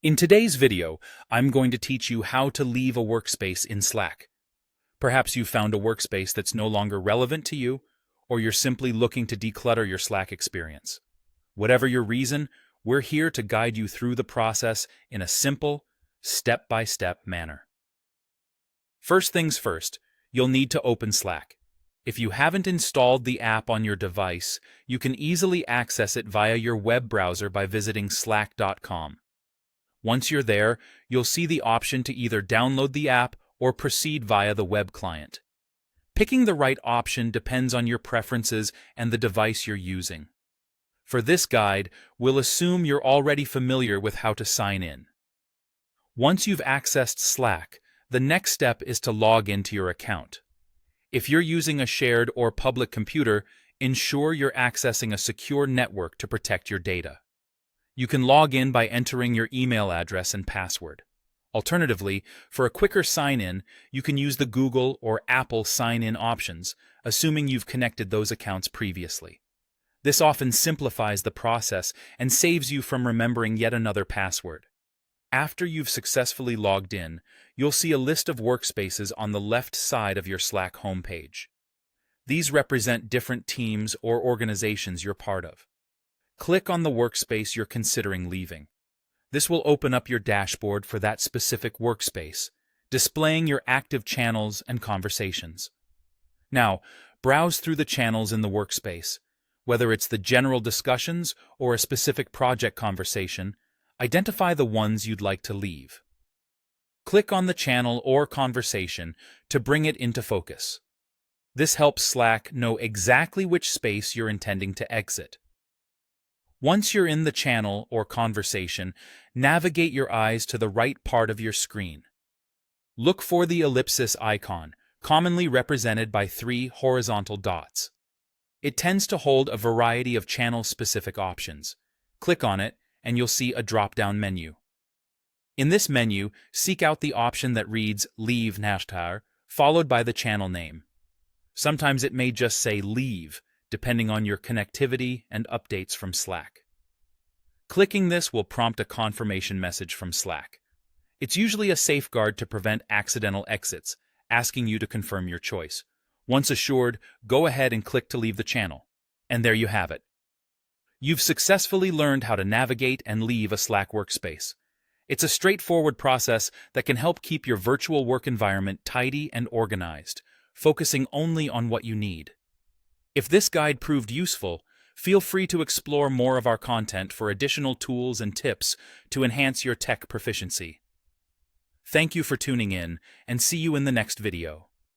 In today's video, I'm going to teach you how to leave a workspace in Slack. Perhaps you've found a workspace that's no longer relevant to you, or you're simply looking to declutter your Slack experience. Whatever your reason, we're here to guide you through the process in a simple, step-by-step manner. First things first, you'll need to open Slack. If you haven't installed the app on your device, you can easily access it via your web browser by visiting slack.com. Once you're there, you'll see the option to either download the app or proceed via the web client. Picking the right option depends on your preferences and the device you're using. For this guide, we'll assume you're already familiar with how to sign in. Once you've accessed Slack, the next step is to log into your account. If you're using a shared or public computer, ensure you're accessing a secure network to protect your data. You can log in by entering your email address and password. Alternatively, for a quicker sign-in, you can use the Google or Apple sign-in options, assuming you've connected those accounts previously. This often simplifies the process and saves you from remembering yet another password. After you've successfully logged in, you'll see a list of workspaces on the left side of your Slack homepage. These represent different teams or organizations you're part of. Click on the workspace you're considering leaving. This will open up your dashboard for that specific workspace, displaying your active channels and conversations. Now, browse through the channels in the workspace. Whether it's the general discussions or a specific project conversation, identify the ones you'd like to leave. Click on the channel or conversation to bring it into focus. This helps Slack know exactly which space you're intending to exit. Once you're in the channel or conversation, navigate your eyes to the right part of your screen. Look for the ellipsis icon, commonly represented by 3 horizontal dots. It tends to hold a variety of channel-specific options. Click on it, and you'll see a drop-down menu. In this menu, seek out the option that reads Leave Nashtar, followed by the channel name. Sometimes it may just say Leave, depending on your connectivity and updates from Slack. Clicking this will prompt a confirmation message from Slack. It's usually a safeguard to prevent accidental exits, asking you to confirm your choice. Once assured, go ahead and click to leave the channel. And there you have it. You've successfully learned how to navigate and leave a Slack workspace. It's a straightforward process that can help keep your virtual work environment tidy and organized, focusing only on what you need. If this guide proved useful, feel free to explore more of our content for additional tools and tips to enhance your tech proficiency. Thank you for tuning in, and see you in the next video.